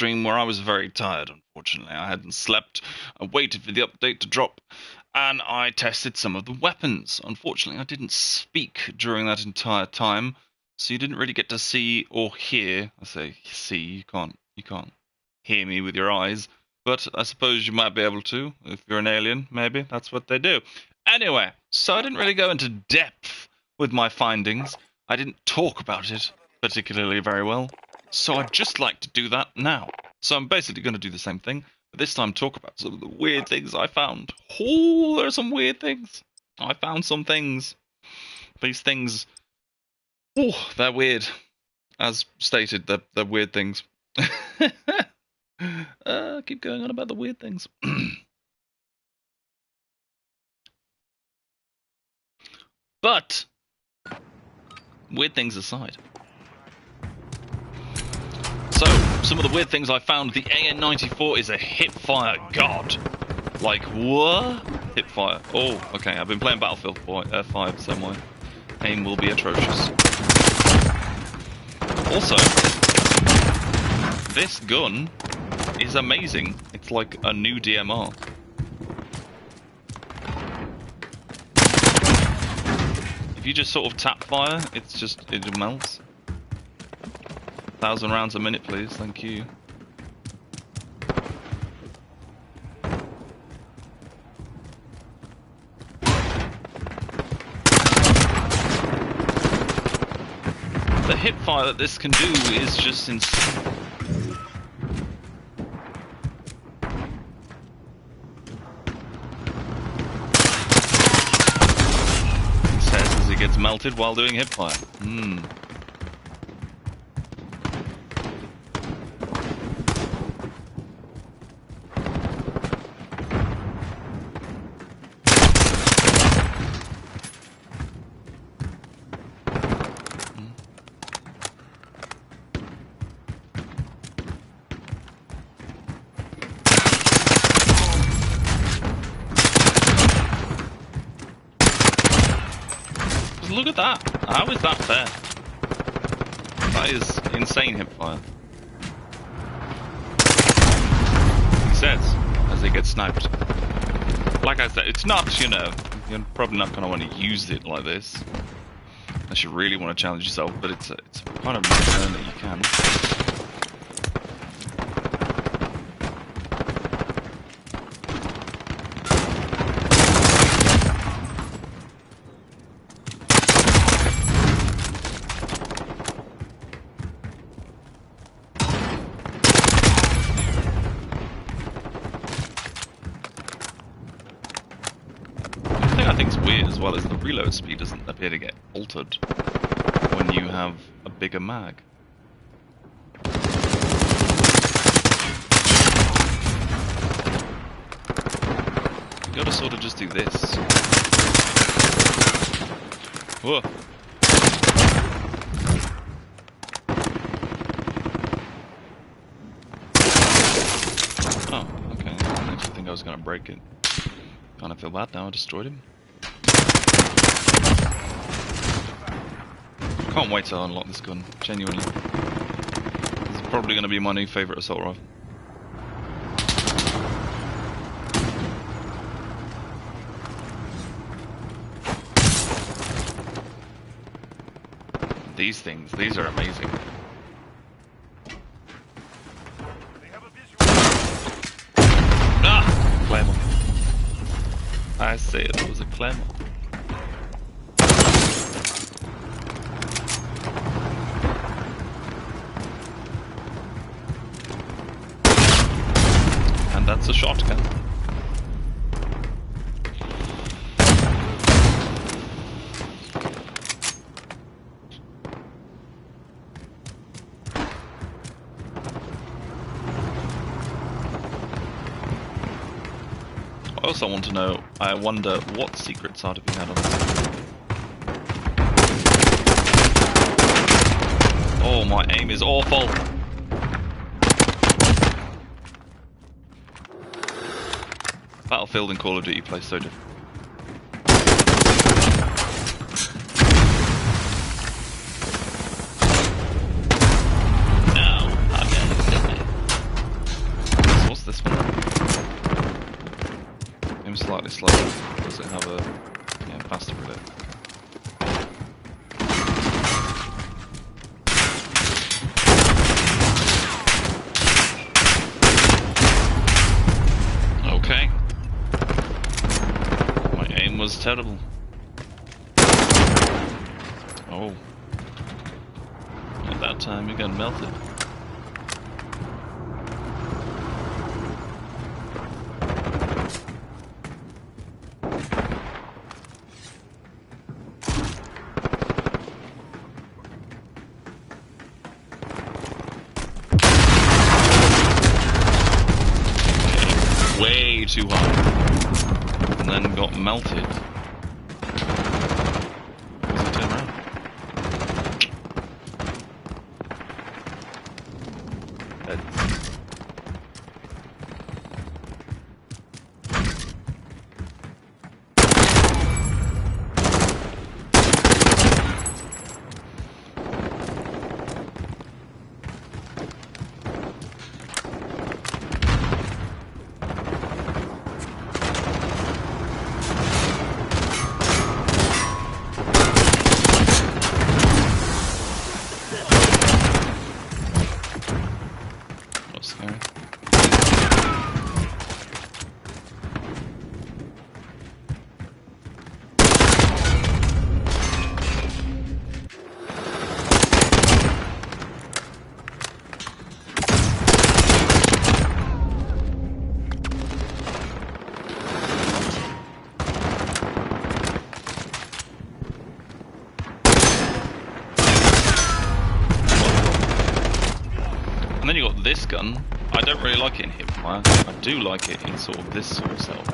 stream where I was very tired, unfortunately. I hadn't slept. I waited for the update to drop, and I tested some of the weapons. Unfortunately, I didn't speak during that entire time, so you didn't really get to see or hear. I say see, you can't hear me with your eyes, but I suppose you might be able to if you're an alien. Maybe that's what they do. Anyway, so I didn't really go into depth with my findings. I didn't talk about it particularly very well, so I'd just like to do that now. So I'm basically going to do the same thing, but this time talk about some of the weird things I found. Oh, there are some weird things. I found some things. These things, oh, they're weird. As stated, they're weird things. Keep going on about the weird things. But, weird things aside. So, some of the weird things I found, the AN-94 is a hipfire god. Like, what? Hipfire. Oh, okay, I've been playing Battlefield 5, so my aim will be atrocious. Also, this gun is amazing. It's like a new DMR. If you just sort of tap fire, it melts. 1,000 rounds a minute, please. Thank you. The hip fire that this can do is just insane. It says as it gets melted while doing hip fire. Look at that. How is that fair? That is insane hipfire. He says, as it gets sniped. Like I said, it's not, you know, you're probably not going to want to use it like this. Unless you really want to challenge yourself, but it's kind of concern that you can. As well as the reload speed doesn't appear to get altered when you have a bigger mag. You gotta sort of just do this. Whoa. Oh, okay. I actually think I was gonna break it. Kinda feel bad now, I destroyed him. Can't wait to unlock this gun, genuinely. This is probably going to be my new favourite assault rifle. These things, these are amazing. Ah! Claymore. I see it was a Claymore. That's a shotgun. I also want to know, I wonder what secrets are to be had on this. Oh, my aim is awful. Battlefield and Call of Duty play so different. No, again. this one. Aim slightly slower. Does it have a faster reload? Okay. My aim was terrible. Oh. At that time you got melted. Way too high. And then got melted. And then you got this gun. I don't really like it in hipfire. I do like it in sort of this sort of setup.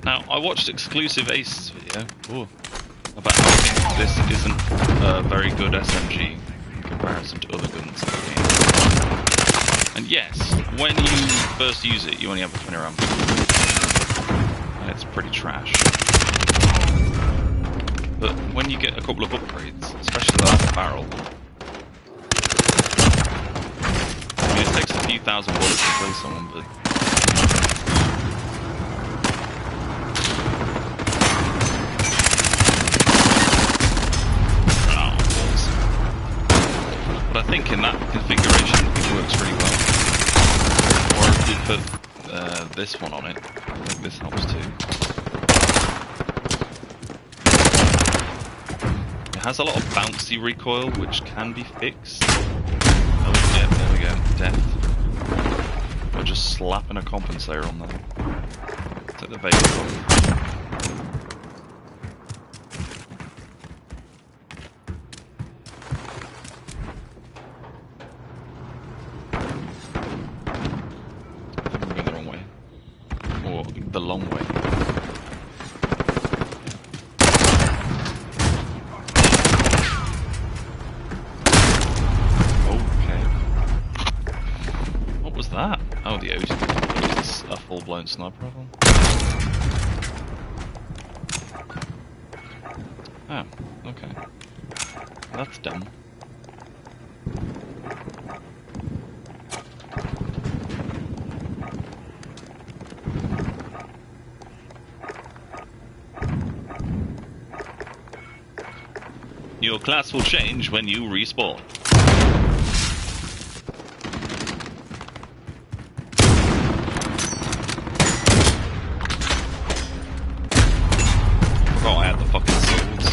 Now, I watched exclusive Ace's video about how I think this isn't a very good SMG in comparison to other guns in the game. And yes, when you first use it, you only have a 20 round. And it's pretty trash. But when you get a couple of upgrades, especially that barrel, I mean, it takes a few thousand bullets to kill someone, but I think in that configuration it works really well. Or if you put this one on it, I think this helps too. It has a lot of bouncy recoil, which can be fixed. Oh yeah, there we go, death. By just slapping a compensator on them. Take the vapor off. The long way. Okay. What was that? Oh, the OG. Is this a full-blown sniper rifle? Oh, okay. That's dumb. Your class will change when you respawn. Forgot I had the fucking swords.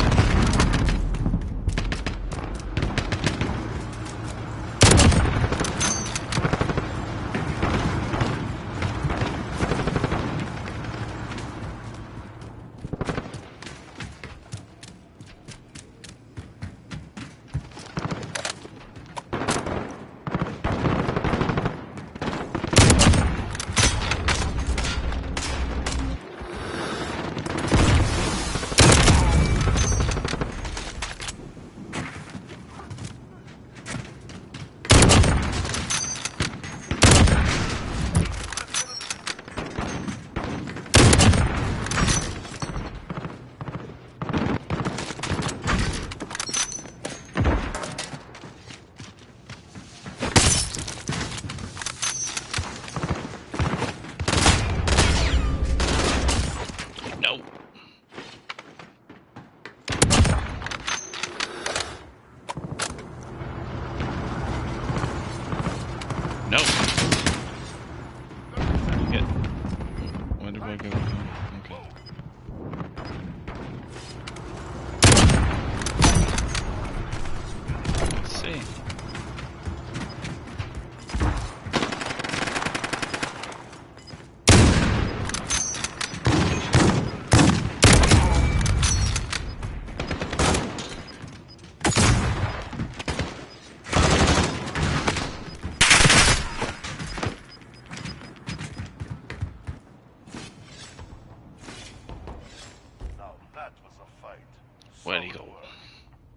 Where'd he go?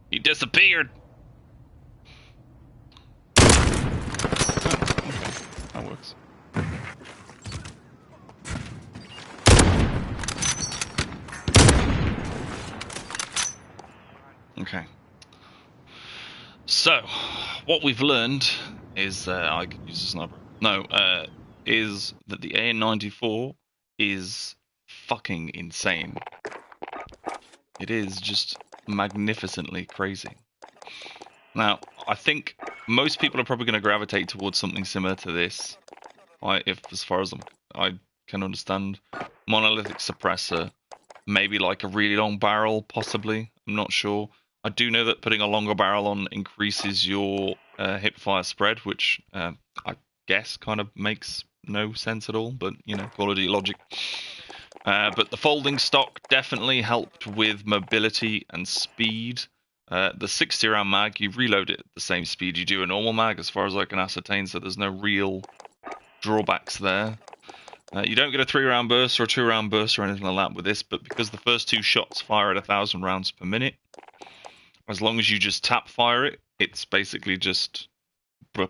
He disappeared! Oh, okay. That works. Okay. So, what we've learned is I could use a sniper. No, is that the AN-94 is fucking insane. It is just magnificently crazy. Now, I think most people are probably going to gravitate towards something similar to this. As far as I can understand, monolithic suppressor, maybe like a really long barrel, possibly. I'm not sure. I do know that putting a longer barrel on increases your hip-fire spread, which I guess kind of makes no sense at all, but, you know, quality logic. But the folding stock definitely helped with mobility and speed. The 60-round mag, you reload it at the same speed you do a normal mag, as far as I can ascertain, so there's no real drawbacks there. You don't get a 3-round burst or a 2-round burst or anything like that with this, but because the first 2 shots fire at 1,000 rounds per minute, as long as you just tap fire it, it's basically just and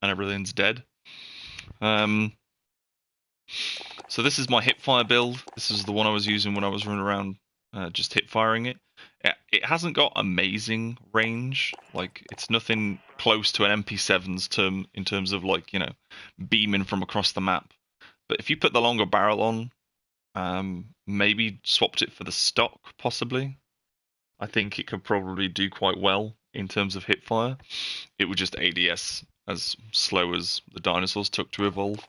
everything's dead. So this is my hip fire build. This is the one I was using when I was running around just hip firing it. It hasn't got amazing range. Like, it's nothing close to an MP7's term in terms of, like, you know, beaming from across the map. But if you put the longer barrel on, maybe swapped it for the stock, possibly, I think it could probably do quite well in terms of hip fire. It would just ADS as slow as the dinosaurs took to evolve,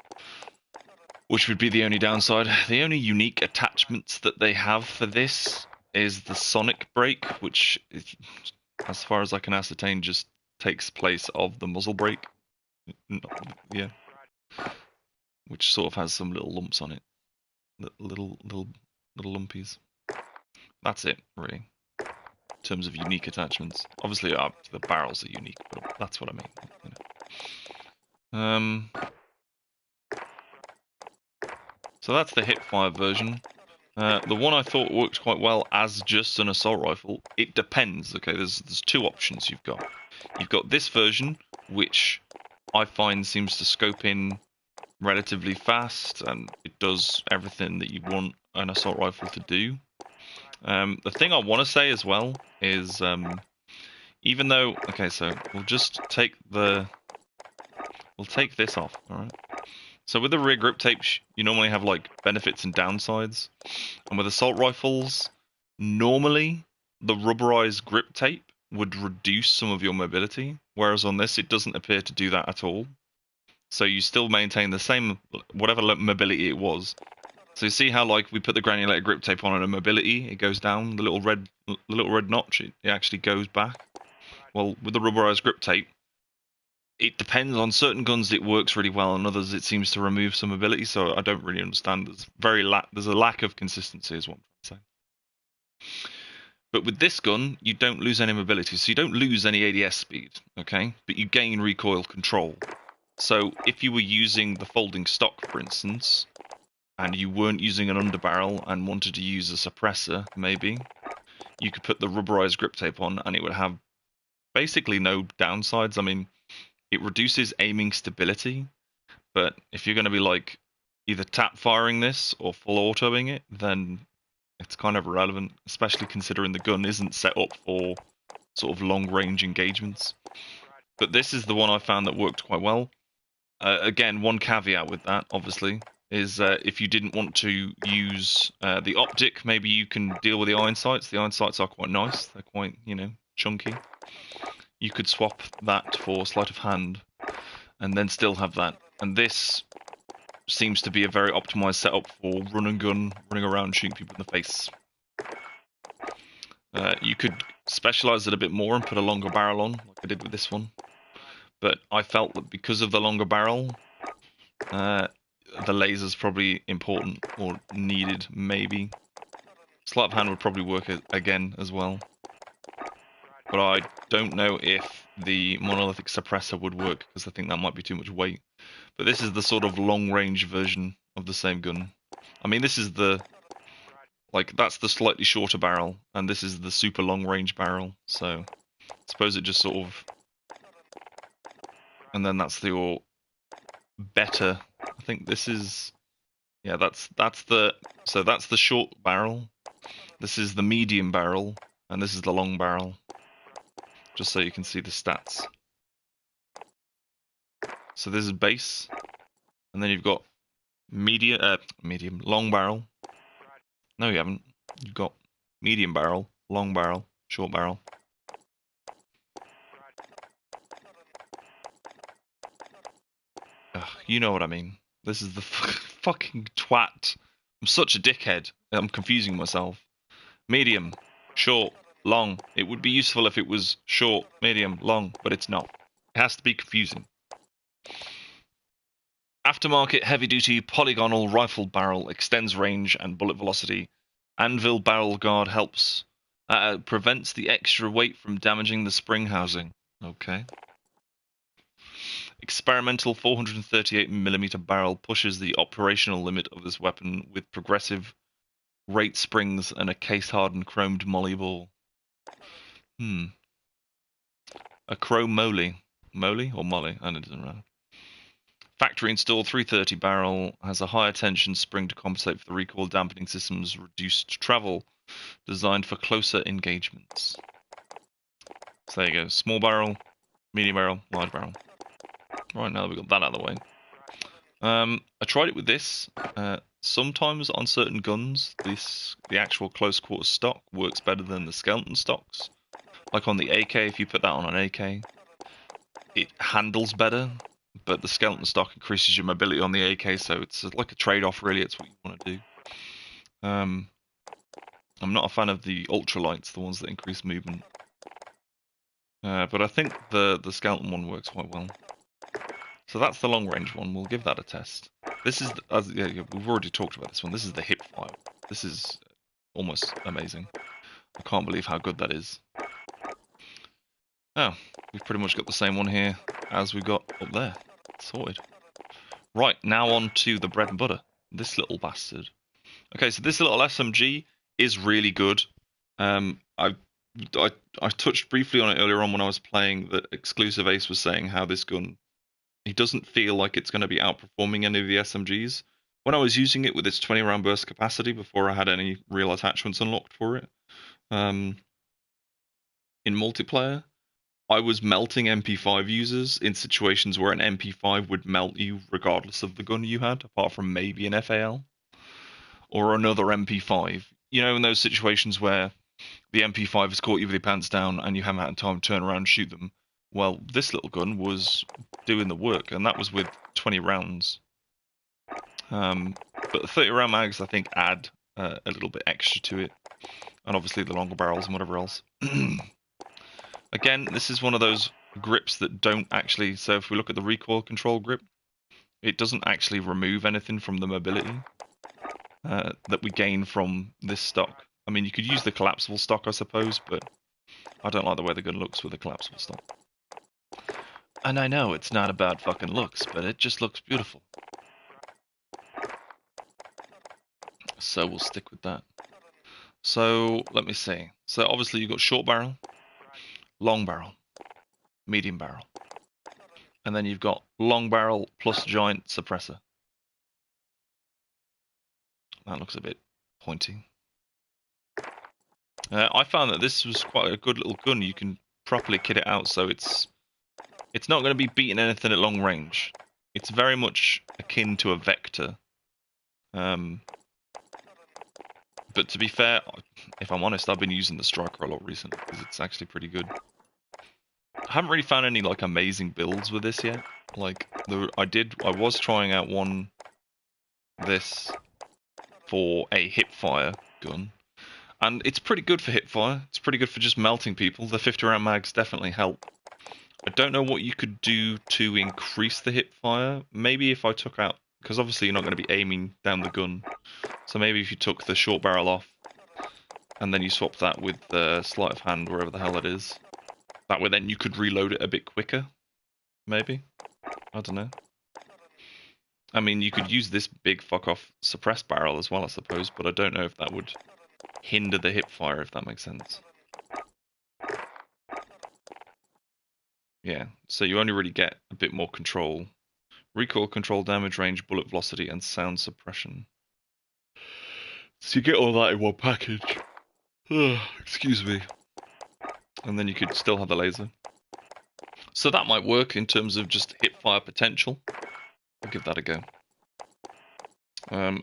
which would be the only downside. The only unique attachments that they have for this is the sonic brake, which, as far as I can ascertain, just takes place of the muzzle brake. Yeah. Which sort of has some little lumps on it. Little lumpies. That's it, really. In terms of unique attachments. Obviously, the barrels are unique, but that's what I mean. You know. So that's the hip-fire version. The one I thought worked quite well as just an assault rifle. It depends. Okay, there's 2 options you've got. You've got this version, which I find seems to scope in relatively fast, and it does everything that you'd want an assault rifle to do. The thing I want to say as well is, even though, okay, so we'll just take this off, all right? So with the rear grip tape, you normally have like benefits and downsides, and with assault rifles, normally the rubberized grip tape would reduce some of your mobility, whereas on this it doesn't appear to do that at all. So you still maintain the same, whatever mobility it was. So you see how, like, we put the granulated grip tape on and mobility, it goes down, the little red notch, it actually goes back. Well, with the rubberized grip tape, it depends on certain guns it works really well, and others it seems to remove some mobility, so I don't really understand. There's a lack of consistency is what I'm trying to say. But with this gun, you don't lose any mobility, so you don't lose any ADS speed, okay? But you gain recoil control. So if you were using the folding stock, for instance, and you weren't using an underbarrel and wanted to use a suppressor, maybe, you could put the rubberized grip tape on and it would have basically no downsides. I mean, it reduces aiming stability, but if you're going to be like either tap firing this or full autoing it, then it's kind of irrelevant, especially considering the gun isn't set up for sort of long range engagements. But this is the one I found that worked quite well. Again, one caveat with that, obviously, is if you didn't want to use the optic, maybe you can deal with the iron sights. The iron sights are quite nice. They're quite, you know, chunky. You could swap that for sleight of hand and then still have that. And this seems to be a very optimized setup for run and gun, running around shooting people in the face. You could specialize it a bit more and put a longer barrel on, like I did with this one. But I felt that because of the longer barrel, the laser's probably important or needed, maybe. Sleight of hand would probably work again as well. But I don't know if the monolithic suppressor would work, because I think that might be too much weight. But this is the sort of long-range version of the same gun. I mean, this is the Like, that's the slightly shorter barrel, and this is the super long-range barrel, so I suppose it just sort of... And then that's your better... I think this is... Yeah, that's the... So that's the short barrel, this is the medium barrel, and this is the long barrel. Just so you can see the stats. So this is base, and then you've got medium, long barrel. No, you haven't. You've got medium barrel, long barrel, short barrel. Ugh, you know what I mean. This is the fucking twat. I'm such a dickhead. I'm confusing myself. Medium, short, long. It would be useful if it was short, medium, long, but it's not. It has to be confusing. Aftermarket heavy-duty polygonal rifle barrel extends range and bullet velocity. Anvil barrel guard helps prevents the extra weight from damaging the spring housing. Okay. Experimental 438mm barrel pushes the operational limit of this weapon with progressive rate springs and a case-hardened chromed molly ball. A chrome moly. Moly or molly? I don't know. Factory installed 330 barrel has a higher tension spring to compensate for the recoil dampening system's reduced travel, designed for closer engagements. So there you go. Small barrel, medium barrel, large barrel. Right, now that we've got that out of the way. I tried it with this. Sometimes on certain guns, the actual close quarters stock works better than the skeleton stocks. Like on the AK, if you put that on an AK, it handles better. But the skeleton stock increases your mobility on the AK, so it's like a trade-off, really. It's what you want to do. I'm not a fan of the ultralights, the ones that increase movement. But I think the skeleton one works quite well. So that's the long-range one. We'll give that a test. This is, we've already talked about this one. This is the hip fire. This is almost amazing. I can't believe how good that is. Oh, we've pretty much got the same one here as we got up there. Sorted. Right, now on to the bread and butter. This little bastard. Okay, so this little SMG is really good. I touched briefly on it earlier on when I was playing that Exclusive Ace was saying how this gun, he doesn't feel like it's going to be outperforming any of the SMGs. When I was using it with its 20 round burst capacity before I had any real attachments unlocked for it, in multiplayer, I was melting MP5 users in situations where an MP5 would melt you regardless of the gun you had, apart from maybe an FAL or another MP5. You know, in those situations where the MP5 has caught you with your pants down and you haven't had time to turn around and shoot them. Well, this little gun was doing the work, and that was with 20 rounds. But the 30 round mags, I think, add a little bit extra to it. And obviously the longer barrels and whatever else. Again, this is one of those grips that don't actually... So if we look at the recoil control grip, it doesn't actually remove anything from the mobility that we gain from this stock. I mean, you could use the collapsible stock, I suppose, but I don't like the way the gun looks with the collapsible stock. And I know it's not about fucking looks, but it just looks beautiful. So we'll stick with that. So let me see. So obviously you've got short barrel, long barrel, medium barrel, and then you've got long barrel plus giant suppressor. That looks a bit pointy. I found that this was quite a good little gun. You can properly kit it out so it's not going to be beating anything at long range. It's very much akin to a Vector. But to be fair, if I'm honest, I've been using the Striker a lot recently because it's actually pretty good. I haven't really found any like amazing builds with this yet. Like I was trying out this for a hipfire gun, and it's pretty good for hipfire. It's pretty good for just melting people. The 50 round mags definitely help. I don't know what you could do to increase the hipfire. Maybe if I took out, because obviously you're not going to be aiming down the gun. So maybe if you took the short barrel off, and then you swapped that with the sleight of hand, wherever the hell it is. That way then you could reload it a bit quicker. Maybe. I don't know. I mean, you could use this big fuck-off suppressed barrel as well, I suppose, but I don't know if that would hinder the hip fire, if that makes sense. Yeah, so you only really get a bit more control. Recoil control, damage range, bullet velocity, and sound suppression. So you get all that in one package. Excuse me. And then you could still have the laser. So that might work in terms of just hip fire potential. I'll give that a go.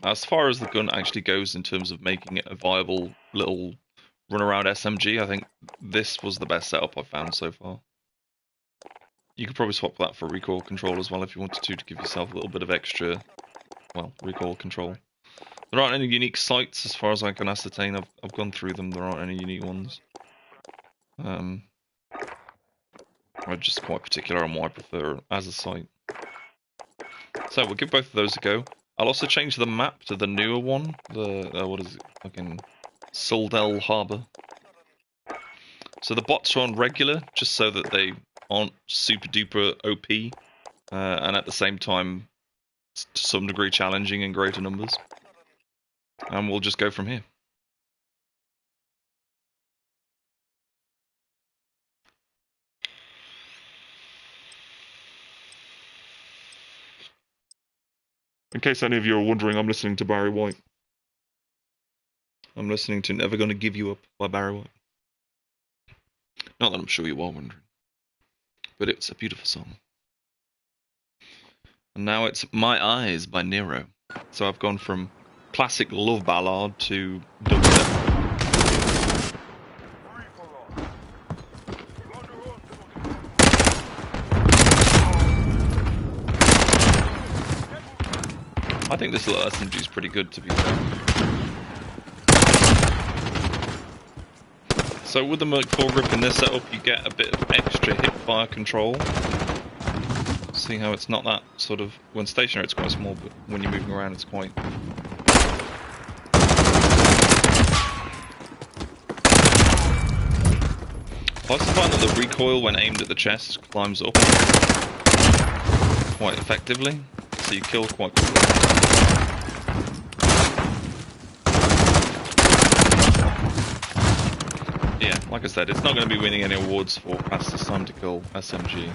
As far as the gun actually goes in terms of making it a viable little run-around SMG, I think this was the best setup I've found so far. You could probably swap that for recoil control as well if you wanted to give yourself a little bit of extra, well, recoil control. There aren't any unique sights as far as I can ascertain. I've gone through them. There aren't any unique ones. I'm just quite particular on what I prefer as a sight. So we'll give both of those a go. I'll also change the map to the newer one. The what is it? Fucking SULDAL Harbor. So the bots are on regular, just so that they aren't super duper OP, and at the same time, to some degree, challenging in greater numbers. And we'll just go from here. In case any of you are wondering, I'm listening to Barry White. I'm listening to Never Gonna Give You Up by Barry White. Not that I'm sure you are wondering, but it's a beautiful song. And now it's My Eyes by Nero. So I've gone from classic love ballad to dubstep. I think this little SMG is pretty good, to be fair. So with the Merc foregrip in this setup, you get a bit of extra hip fire control. See how it's not that sort of... When stationary it's quite small, but when you're moving around it's quite... I also find that the recoil when aimed at the chest climbs up quite effectively, so you kill quite quickly. Yeah, like I said, it's not going to be winning any awards for fastest time to kill SMG.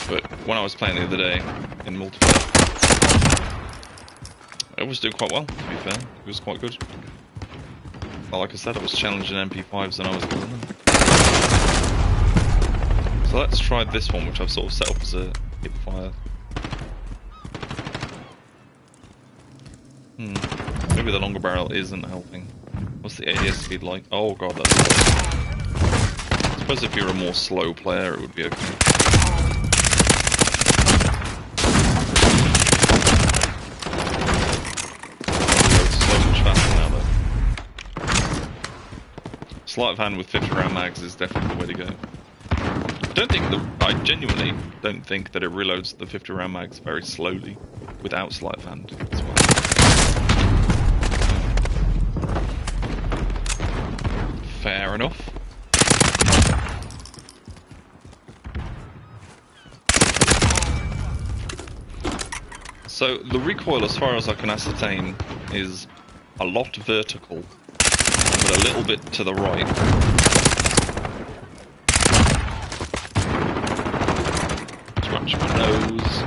But when I was playing the other day in multiplayer, I was doing quite well, to be fair. It was quite good. Well, like I said, I was challenging MP5s and I was killing them. So let's try this one, which I've sort of set up as a hip fire. Maybe the longer barrel isn't helping. What's the ASD like? Oh god, that's slow. I suppose if you're a more slow player, it would be okay. So much faster now, though. Sleight of hand with 50 round mags is definitely the way to go. I genuinely don't think that it reloads the 50 round mags very slowly without sleight of hand as well. Fair enough. So the recoil, as far as I can ascertain, is a lot vertical, but a little bit to the right. Scratch my nose.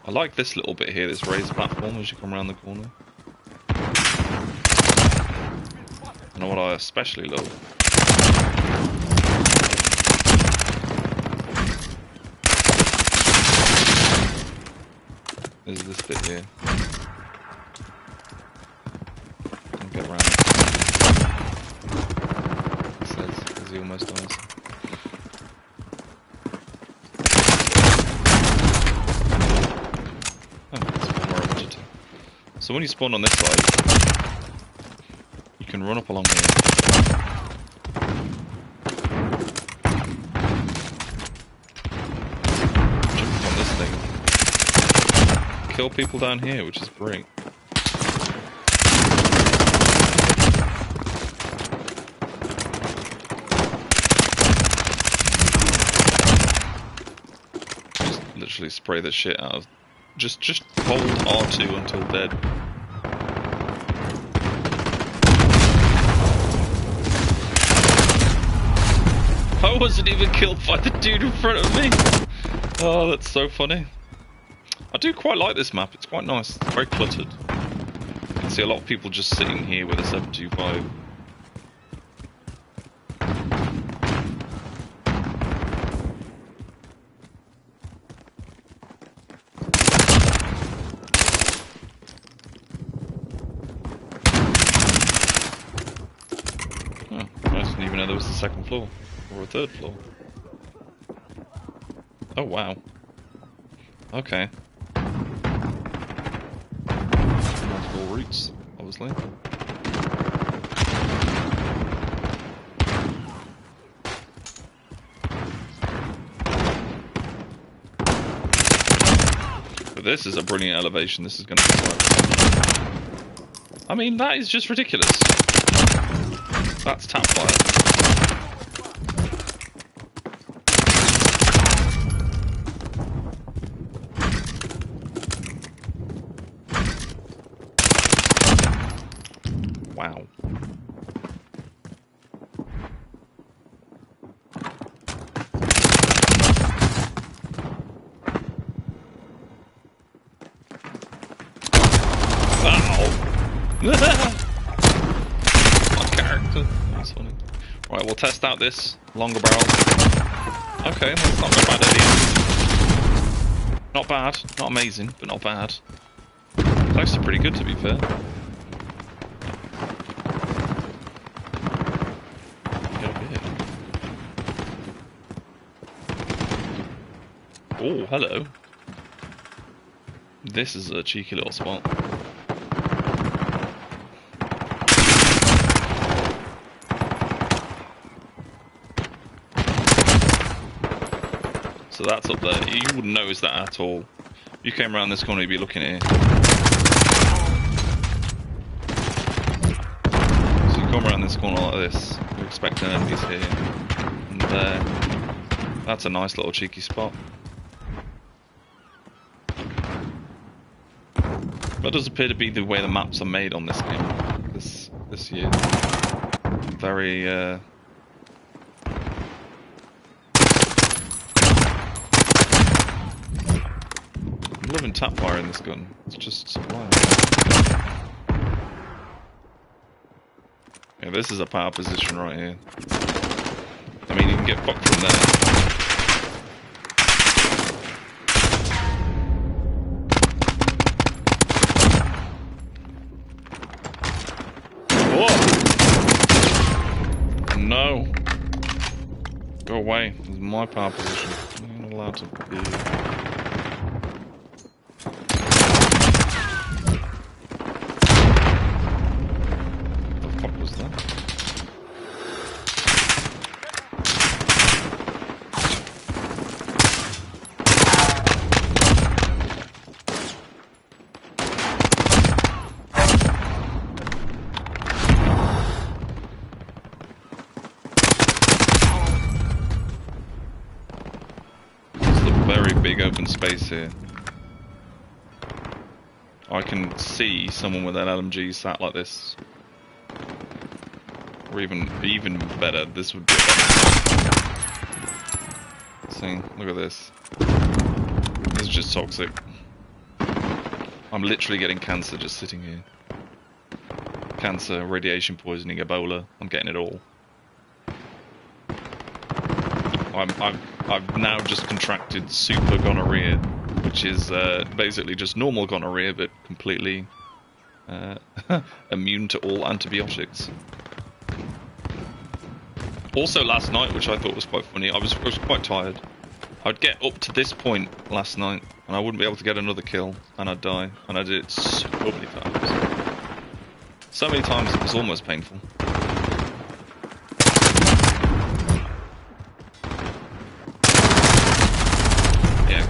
I like this little bit here, this raised platform as you come around the corner. And what I especially love is this bit here. I'll get around. It says, as he almost dies. Oh, that's one more I wanted to. So when you spawn on this side, you can run up along here. Jump on this thing. Kill people down here, which is great. Just literally spray the shit out of... Just Hold R2 until dead. I wasn't even killed by the dude in front of me. Oh, that's so funny. I do quite like this map. It's quite nice. It's very cluttered. You can see a lot of people just sitting here with a 725. Oh, I didn't even know there was a second floor. Or a third floor. Oh, wow. Okay. Multiple routes, obviously. But this is a brilliant elevation. This is going to be fun. I mean, that is just ridiculous. That's tap fire. Wow. My character. That's funny. Right, we'll test out this longer barrel. Okay, that's not a bad idea. Not bad. Not amazing, but not bad. It's actually pretty good, to be fair. Oh, hello. This is a cheeky little spot. So that's up there. You wouldn't notice that at all. If you came around this corner, you'd be looking at it. So you come around this corner like this, you're expecting enemies here. And there. That's a nice little cheeky spot. That does appear to be the way the maps are made on this game, this year. Very, I'm loving tap fire in this gun. It's just sublime. Yeah, this is a power position right here. I mean, you can get fucked from there. No. Go away. This is my power position. You're not allowed to be. What the fuck was that? Big open space here. I can see someone with an LMG sat like this. Or even better, this would be better. See, look at this. This is just toxic. I'm literally getting cancer just sitting here. Cancer, radiation poisoning, Ebola, I'm getting it all. I've now just contracted super gonorrhea, which is basically just normal gonorrhea, but completely immune to all antibiotics. Also last night, which I thought was quite funny, I was quite tired. I'd get up to this point last night, and I wouldn't be able to get another kill, and I'd die. And I did it so many times. So many times it was almost painful.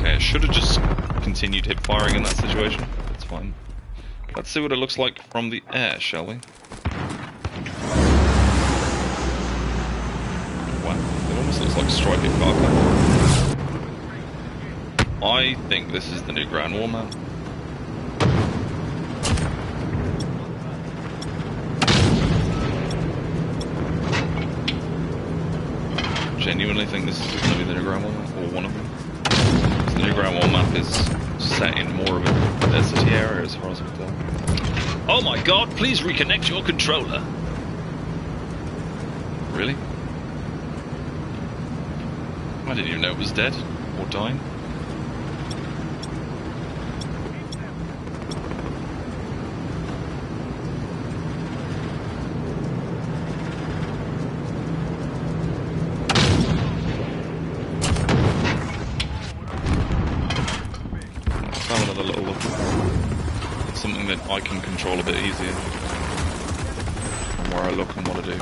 Okay, I should have just continued hip firing in that situation. That's fine. Let's see what it looks like from the air, shall we? Wow, it almost looks like striking Barclay. I think this is the new Ground War map. genuinely think this is going to be the new Ground War map, or one of them. So the new Ground War map is set in more of a desert area, as far as I can tell. Oh my god, please reconnect your controller! Really? I didn't even know it was dead, or dying. Something that I can control a bit easier from where I look and what I do.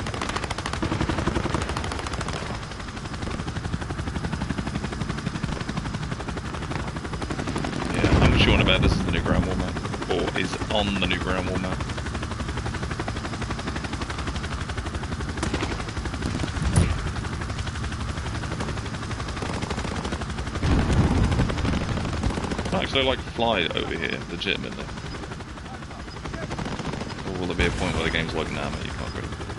Yeah, I'm sure about this is the new Ground War map, or is on the new Ground War map. Actually, I like fly over here, legitimately. Or will there be a point where the game's like, nah, mate, you can't go any further?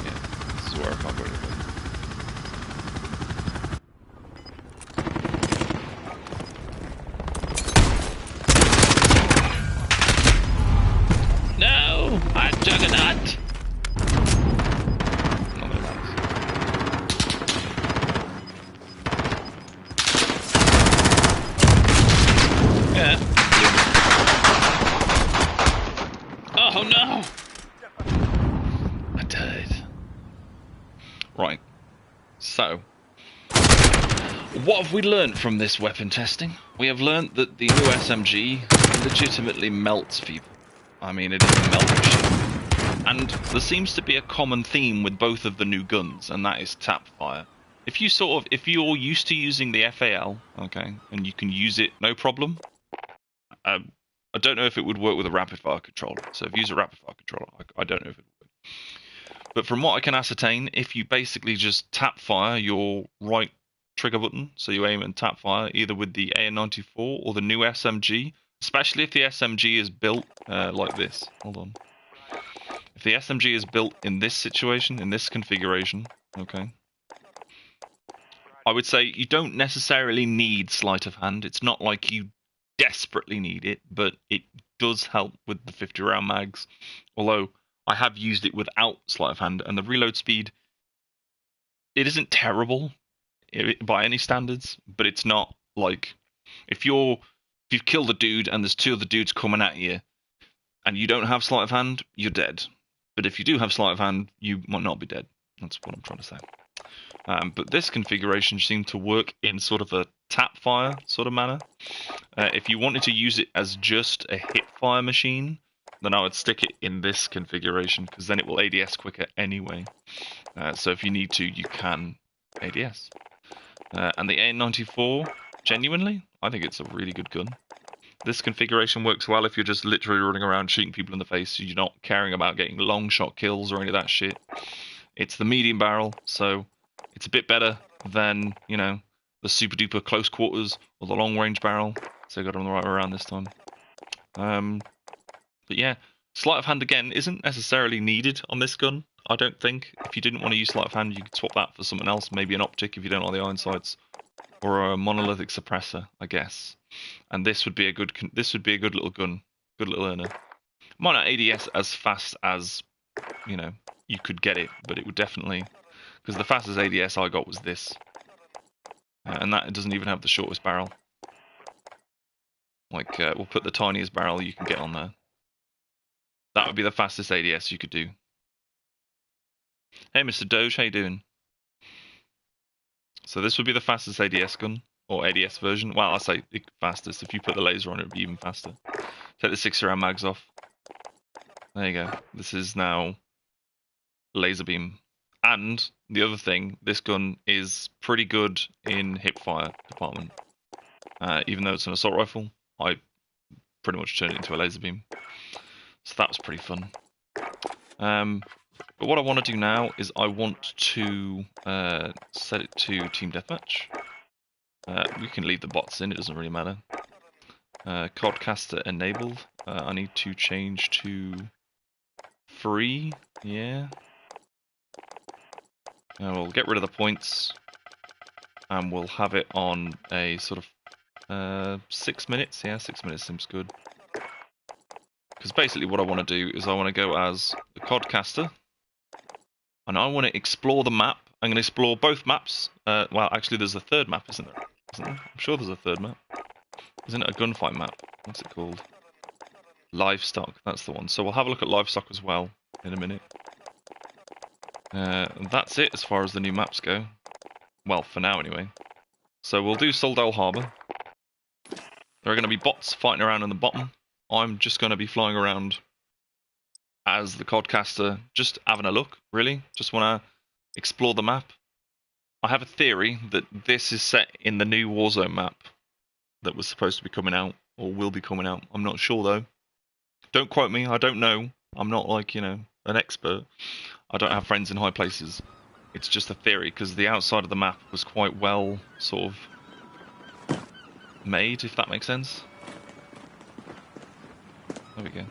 Yeah, this is where I can't go any further. No! I'm Juggernaut! Not gonna last. Yeah. Oh no! I died. Right. So, what have we learnt from this weapon testing? We have learnt that the new SMG legitimately melts people. I mean, it is a melt machine. And there seems to be a common theme with both of the new guns, and that is tap fire. If you're used to using the FAL, okay, and you can use it no problem, I don't know if it would work with a rapid fire controller. So if you use a rapid fire controller, I don't know if it would work. But from what I can ascertain, if you basically just tap fire your right trigger button, so you aim and tap fire either with the AN-94 or the new SMG, especially if the SMG is built like this. Hold on. If the SMG is built in this situation, in this configuration, okay, I would say you don't necessarily need sleight of hand. It's not like you desperately need it, but it does help with the 50 round mags. Although I have used it without sleight of hand, and the reload speed, it isn't terrible by any standards, but it's not like if you've killed a dude and there's two other dudes coming at you, and you don't have sleight of hand, you're dead. But if you do have sleight of hand, you might not be dead. That's what I'm trying to say. But this configuration seemed to work in sort of a tap fire sort of manner. If you wanted to use it as just a hip fire machine, then I would stick it in this configuration, because then it will ADS quicker anyway. So if you need to, you can ADS. And the AN-94, genuinely, I think it's a really good gun. This configuration works well if you're just literally running around shooting people in the face, so you're not caring about getting long shot kills or any of that shit. It's the medium barrel, so it's a bit better than, you know, the super duper close quarters or the long range barrel. So I got them the right way around this time. But yeah, sleight of hand again isn't necessarily needed on this gun, I don't think. If you didn't want to use sleight of hand, you could swap that for something else, maybe an optic if you don't like the iron sights, or a monolithic suppressor, I guess. And this would be a good little gun, good little earner. Might not ADS as fast as, you know, you could get it, but it would definitely, because the fastest ADS I got was this, and that doesn't even have the shortest barrel. Like, we'll put the tiniest barrel you can get on there. That would be the fastest ADS you could do. Hey, Mr. Doge, how you doing? So this would be the fastest ADS gun, or ADS version. Well, I say fastest. If you put the laser on it, would be even faster. Take the 60 round mags off. There you go. This is now laser beam. And the other thing, this gun is pretty good in hip fire department. Even though it's an assault rifle, I pretty much turned it into a laser beam. So that was pretty fun. But what I want to do now is I want to set it to Team Deathmatch. We can leave the bots in, it doesn't really matter. Codcaster enabled. I need to change to free, yeah. And we'll get rid of the points, and we'll have it on a sort of 6 minutes. Yeah, 6 minutes seems good. Because basically what I want to do is I want to go as the Codcaster, and I want to explore the map. I'm going to explore both maps. Well, actually, there's a third map, isn't there? I'm sure there's a third map. Isn't it a gunfight map? What's it called? Livestock, that's the one. So we'll have a look at Livestock as well in a minute. That's it as far as the new maps go. Well, for now anyway. So we'll do SULDAL Harbour. There are going to be bots fighting around in the bottom. I'm just going to be flying around as the Codcaster, just having a look, really. Just want to explore the map. I have a theory that this is set in the new Warzone map that was supposed to be coming out, or will be coming out. I'm not sure, though. Don't quote me, I don't know. I'm not, like, you know, an expert. I don't have friends in high places. It's just a theory, because the outside of the map was quite well, sort of, made, if that makes sense. There we go.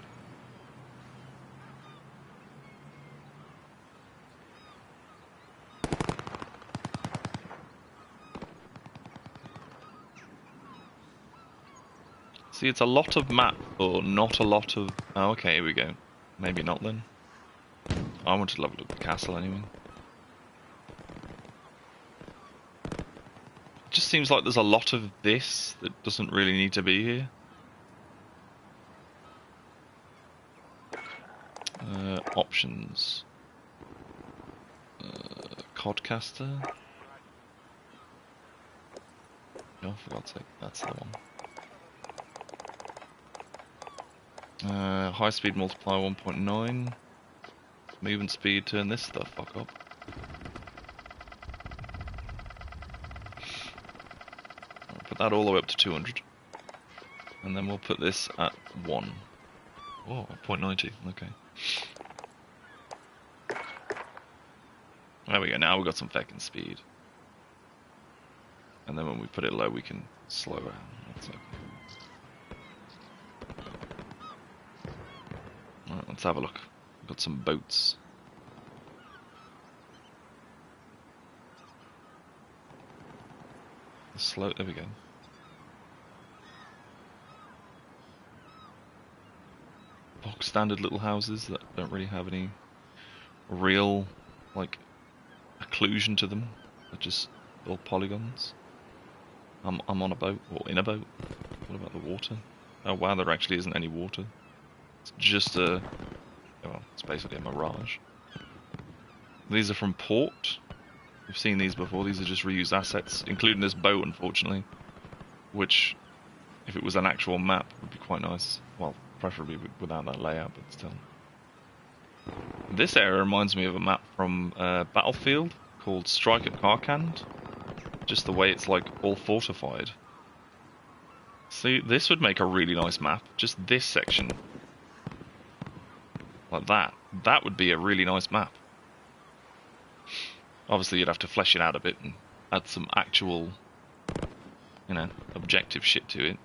See, it's a lot of map, or not a lot of... Oh, okay, here we go. Maybe not, then. I want to level up the castle, anyway. It just seems like there's a lot of this that doesn't really need to be here. Options. Codcaster. Oh, for God's sake, that's the one. High speed multiplier 1.9. Movement speed, turn this the fuck up. I'll put that all the way up to 200. And then we'll put this at 1. Oh, 0.90, okay. There we go, now we've got some feckin' speed. And then when we put it low, we can slow down. That's okay. Alright, let's have a look. We've got some boats. Slow, there we go. Box standard little houses that don't really have any real, like, occlusion to them. They're just all polygons. I'm on a boat, or in a boat. What about the water? Oh wow, there actually isn't any water. It's just a... well, it's basically a mirage. These are from port. We've seen these before. These are just reused assets, including this boat, unfortunately. Which, if it was an actual map, would be quite nice. Well, preferably without that layout, but still. This area reminds me of a map from Battlefield called Strike at Karkand. Just the way it's like all fortified. See, this would make a really nice map. Just this section. Like that. That would be a really nice map. Obviously you'd have to flesh it out a bit and add some actual, you know, objective shit to it.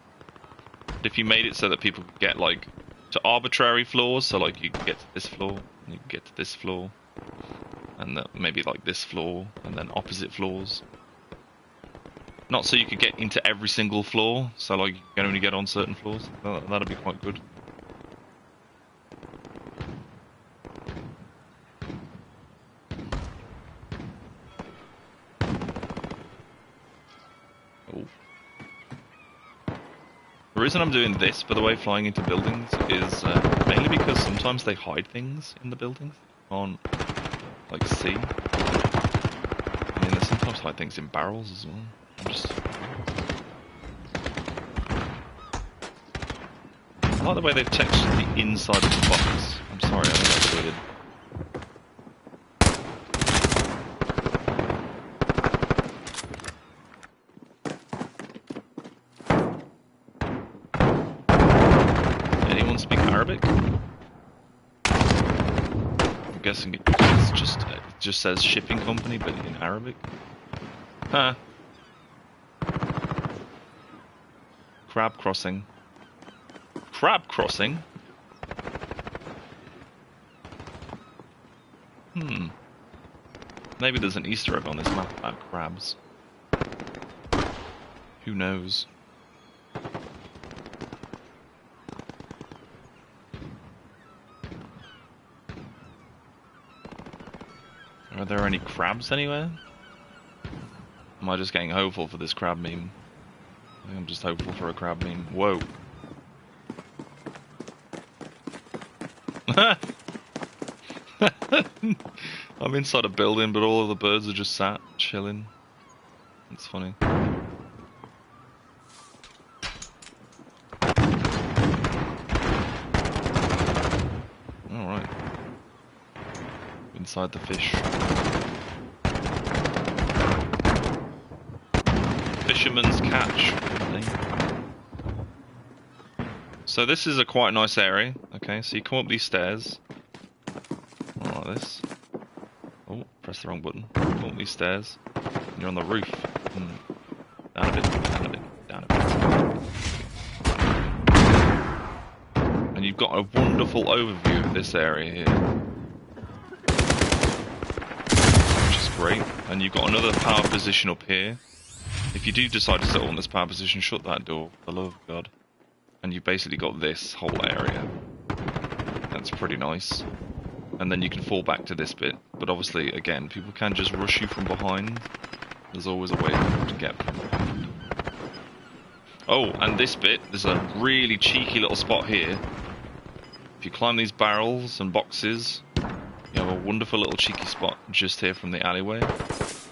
But if you made it so that people could get, like, to arbitrary floors, so like you could get to this floor, and you could get to this floor, and maybe like this floor, and then opposite floors. Not so you could get into every single floor, so like you can only get on certain floors. That'd be quite good. Oh. The reason I'm doing this, by the way, flying into buildings, is mainly because sometimes they hide things in the buildings. On, like, see. I mean, they sometimes hide things in barrels as well. I like the way they've textured the inside of the box. I'm sorry, I think that's weird. Anyone speak Arabic? I'm guessing it just says shipping company, but in Arabic. Huh. Crab crossing. Crab crossing? Maybe there's an Easter egg on this map about crabs. Who knows? Are there any crabs anywhere? Am I just getting hopeful for this crab meme? I think I'm just hopeful for a crab meme. Whoa. I'm inside a building, but all of the birds are just sat, chilling. It's funny. Alright. Inside the fish. Fisherman's catch. So this is a quite nice area. Okay, so you come up these stairs. Like this. Oh, press the wrong button. Come up these stairs. And you're on the roof. Down a bit, down a bit, down a bit. And you've got a wonderful overview of this area here. Which is great. And you've got another power position up here. If you do decide to settle on this power position, shut that door, for the love of God. And you've basically got this whole area. That's pretty nice. And then you can fall back to this bit. But obviously, again, people can just rush you from behind. There's always a way to get from behind. Oh, and this bit, there's a really cheeky little spot here. If you climb these barrels and boxes, you have a wonderful little cheeky spot just here from the alleyway.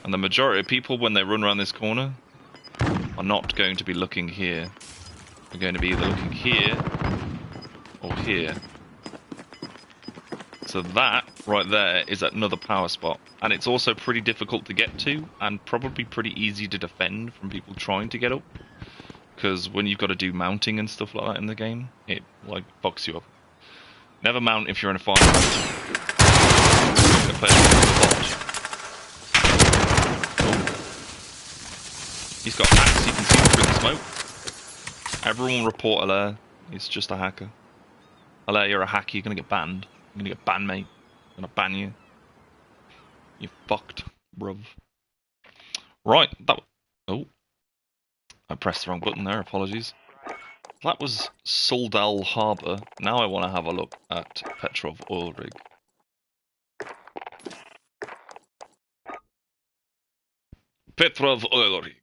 And the majority of people, when they run around this corner, are not going to be looking here. They're going to be either looking here or here. So that right there is another power spot. And it's also pretty difficult to get to and probably pretty easy to defend from people trying to get up. Because when you've got to do mounting and stuff like that in the game, it like fucks you up. Never mount if you're in a fire. He's got hacks, you can see through the smoke. Everyone report Alair. He's just a hacker. Alair, you're a hacker, you're gonna get banned. You're gonna get banned, mate. I'm gonna ban you. You fucked, bruv. Right, that... Oh. I pressed the wrong button there, apologies. That was SULDAL Harbour. Now I want to have a look at PETROV oil rig. PETROV oil rig.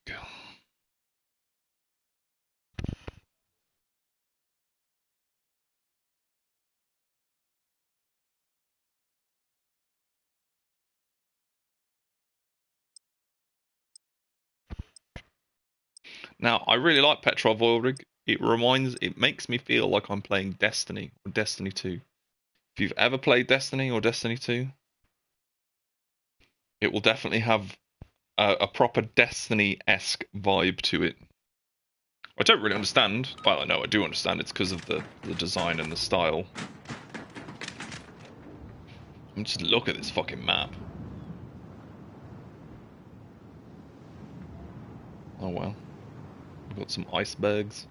Now, I really like PETROV oil rig. It makes me feel like I'm playing Destiny or Destiny 2. If you've ever played Destiny or Destiny 2, it will definitely have a proper Destiny-esque vibe to it. I don't really understand. Well, no, I do understand. It's because of the design and the style. Just look at this fucking map. Oh well. We've got some icebergs.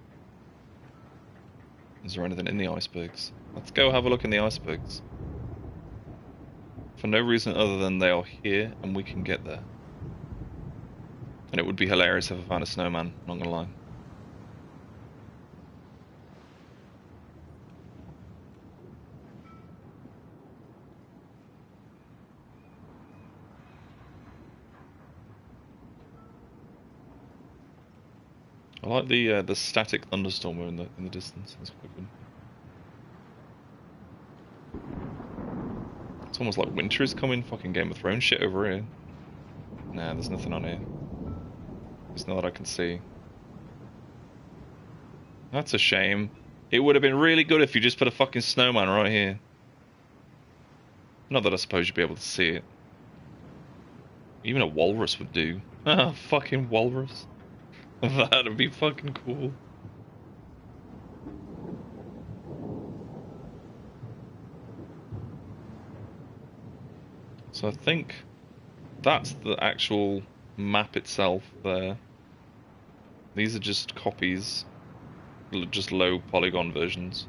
Is there anything in the icebergs? Let's go have a look in the icebergs. For no reason other than they are here and we can get there. And it would be hilarious if I found a snowman, not gonna lie. I like the static thunderstorm in the distance. That's quite good. It's almost like winter is coming. Fucking Game of Thrones shit over here. Nah, there's nothing on here. There's not that I can see. That's a shame. It would have been really good if you just put a fucking snowman right here. Not that I suppose you'd be able to see it. Even a walrus would do. Ah, fucking walrus. That'd be fucking cool. So I think that's the actual map itself there. These are just copies, just low polygon versions.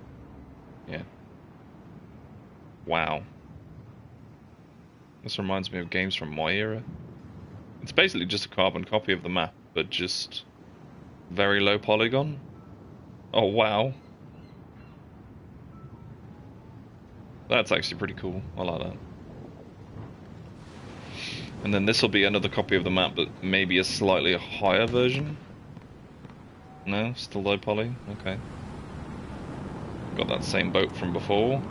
Yeah. Wow. This reminds me of games from my era. It's basically just a carbon copy of the map, but just very low polygon. Oh wow. That's actually pretty cool. I like that. And then this will be another copy of the map, but maybe a slightly higher version. No, still low poly? Okay. Got that same boat from before.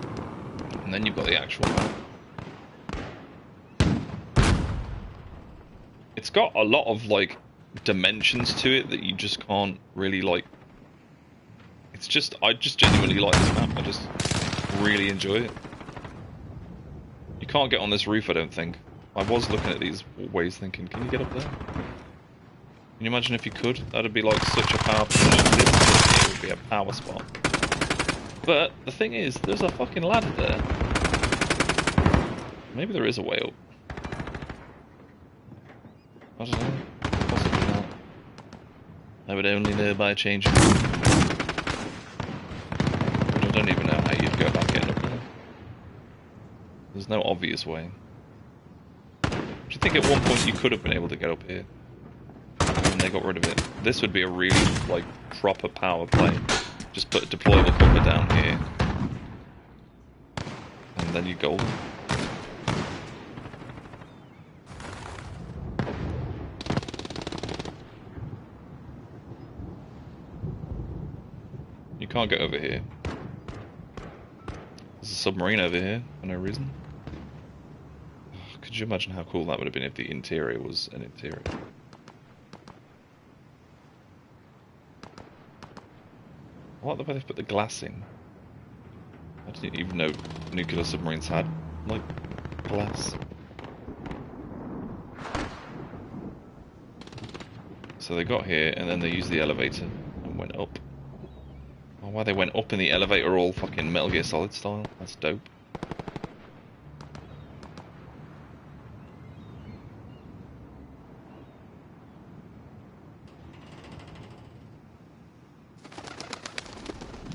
And then you've got the actual map. It's got a lot of, like, dimensions to it that you just can't really, like... It's just... I just genuinely like this map. I just really enjoy it. You can't get on this roof, I don't think. I was looking at these ways thinking, can you get up there? Can you imagine if you could? That'd be like such a power position. This would be a power spot. But the thing is, there's a fucking ladder there. Maybe there is a way up. I don't know. Possibly not. I would only know by changing. But I don't even know how you'd go about getting up there. There's no obvious way. Do you think at one point you could have been able to get up here? And they got rid of it. This would be a really, like, proper power play. Just put a deployable bunker down here. And then you go. You can't get over here. There's a submarine over here for no reason. Could you imagine how cool that would have been if the interior was an interior? I like the way they've put the glass in. I didn't even know nuclear submarines had, like, glass. So they got here, and then they used the elevator and went up. Oh, wow, they went up in the elevator all fucking Metal Gear Solid style. That's dope.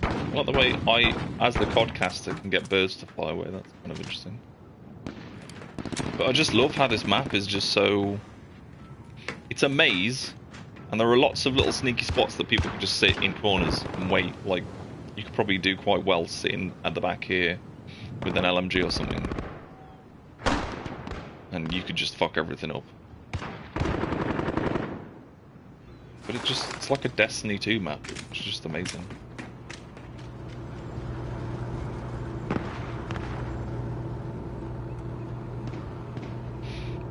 I like the way I, as the codcaster, can get birds to fly away. That's kind of interesting. But I just love how this map is just so... It's a maze, and there are lots of little sneaky spots that people can just sit in corners and wait. Like, you could probably do quite well sitting at the back here with an LMG or something. And you could just fuck everything up. But it's like a Destiny 2 map, which is just amazing.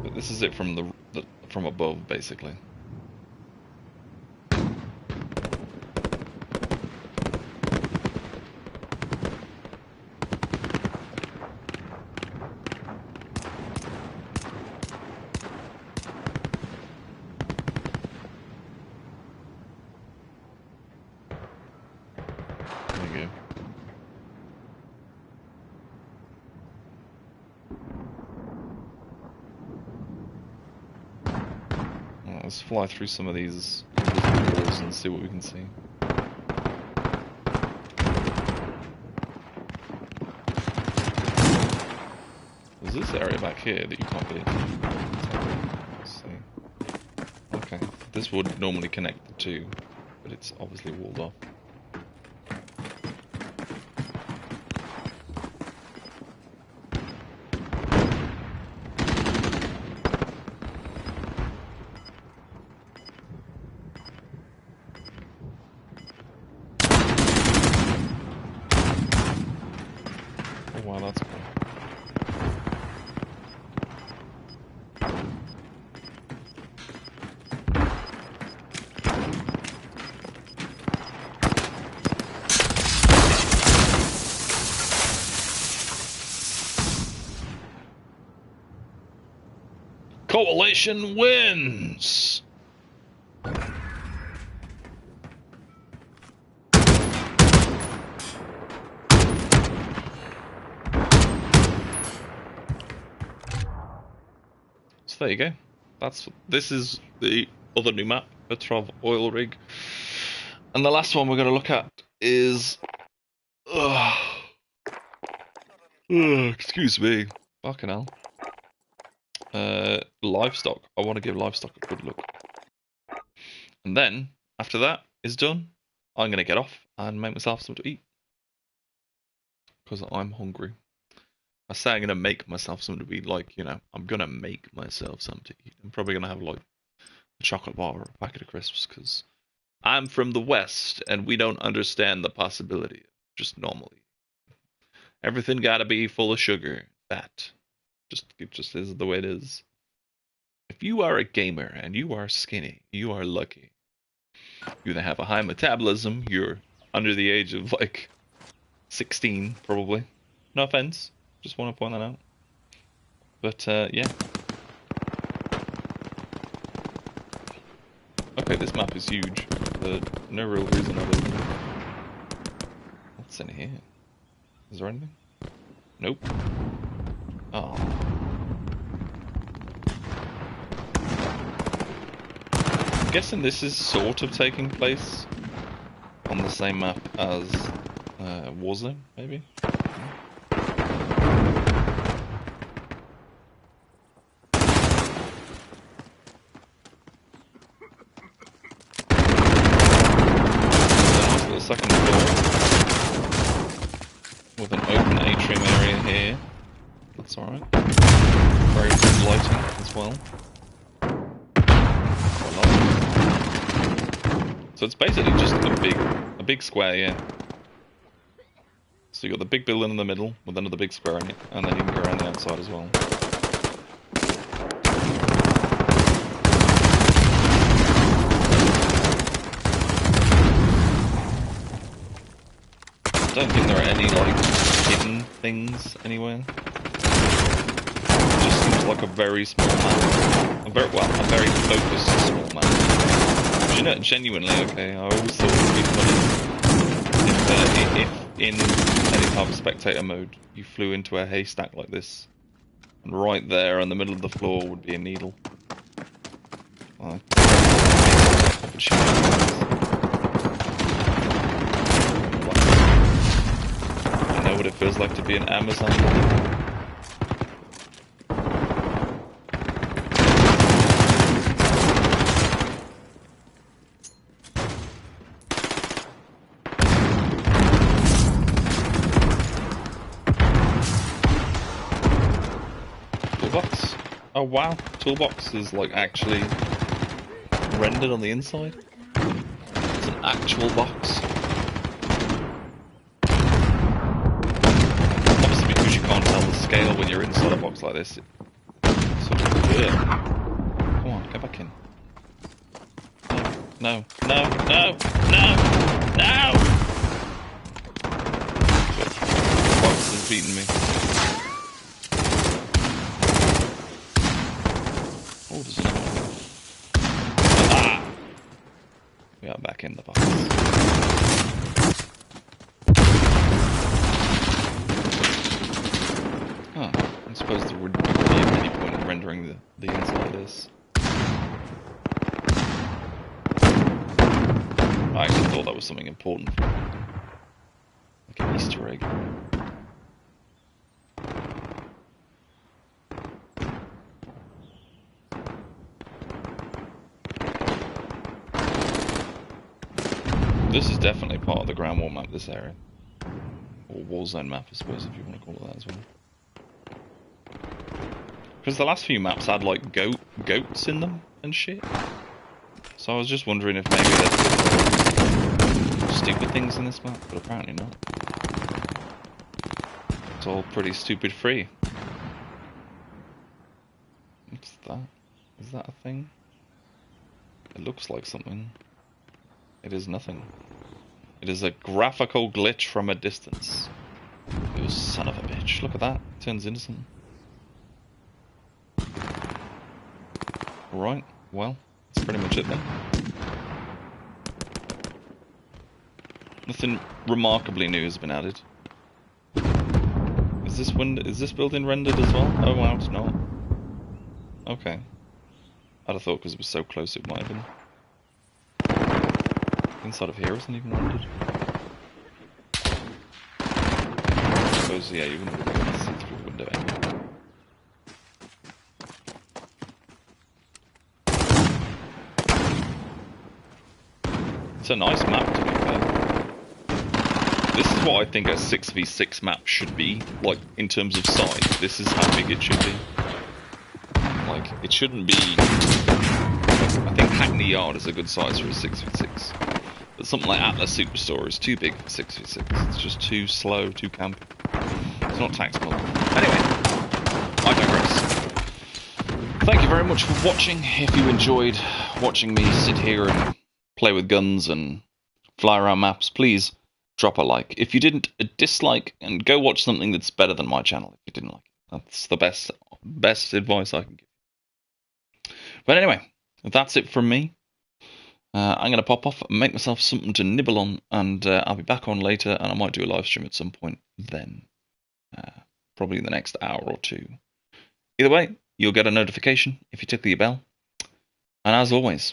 But this is it from from above, basically. Let's fly through some of these walls and see what we can see. There's this area back here that you can't get into. Let's see. Okay, this would normally connect the two, but it's obviously walled off. Wow, that's cool. Coalition wins! There you go. This is the other new map, PETROV oil rig. And the last one we're going to look at is... excuse me. Fucking hell. Livestock. I want to give livestock a good look. And then, after that is done, I'm going to get off and make myself something to eat. Because I'm hungry. I say I'm going to make myself something to eat, like, you know, I'm going to make myself something to eat. I'm probably going to have, like, a chocolate bar or a packet of crisps, because I'm from the West, and we don't understand the possibility of just normally. Everything got to be full of sugar, fat. It just is the way it is. If you are a gamer and you are skinny, you are lucky. You either have a high metabolism, you're under the age of like 16, probably. No offense, just want to point that out. But yeah. Okay, this map is huge. No real reason other than... What's in here? Is there anything? Nope. Oh. I'm guessing this is sort of taking place on the same map as Warzone, maybe? The second floor with an open atrium area here. That's alright. Very good lighting as well. So it's basically just a big square, yeah. So you got the big building in the middle with another big square in it, and then you can go around the outside as well. I don't think there are any like hidden things anywhere. It just seems like a very small map. A very focused small map. You know, genuinely, okay, I always thought it would be funny if in any type of spectator mode you flew into a haystack like this, and right there in the middle of the floor would be a needle. I know what it feels like to be an Amazon. Toolbox. Oh wow, toolbox is like actually rendered on the inside. It's an actual box. Obviously, because you can't tell the scale when you're inside a box like this. It's sort of weird. Come on, go back in. No, no, no, no, no! The box has beaten me. Oh, there's another one. Ah! We are back in the box. Huh. I suppose there would be any point in rendering the inside of this. I actually thought that was something important. Like an Easter egg. This is definitely part of the ground war map, this area. Or Warzone map, I suppose, if you want to call it that as well. Because the last few maps had, like, goats in them and shit. So I was just wondering if maybe there's stupid things in this map, but apparently not. It's all pretty stupid free. What's that? Is that a thing? It looks like something. It is nothing. It is a graphical glitch from a distance. You son of a bitch. Look at that. It turns into something. Right. Well, that's pretty much it then. Nothing remarkably new has been added. Is this building rendered as well? Oh wow, it's not. Okay. I'd have thought because it was so close it might have been. Inside of here isn't even rendered. I suppose, yeah, you wouldn't be able to see through the window anyway. It's a nice map, to be fair. This is what I think a 6v6 map should be, like, in terms of size. This is how big it should be. Like, it shouldn't be... I think Hackney Yard is a good size for a 6v6. But something like Atlas Superstore is too big for 6v6. It's just too slow, too campy. It's not tactical. Anyway, I digress. Thank you very much for watching. If you enjoyed watching me sit here and play with guns and fly around maps, please drop a like. If you didn't, a dislike, and go watch something that's better than my channel if you didn't like it. That's the best advice I can give. But anyway, that's it from me. I'm going to pop off and make myself something to nibble on, and I'll be back on later, and I might do a live stream at some point then. Probably in the next hour or two. Either way, you'll get a notification if you tickle your bell. And as always,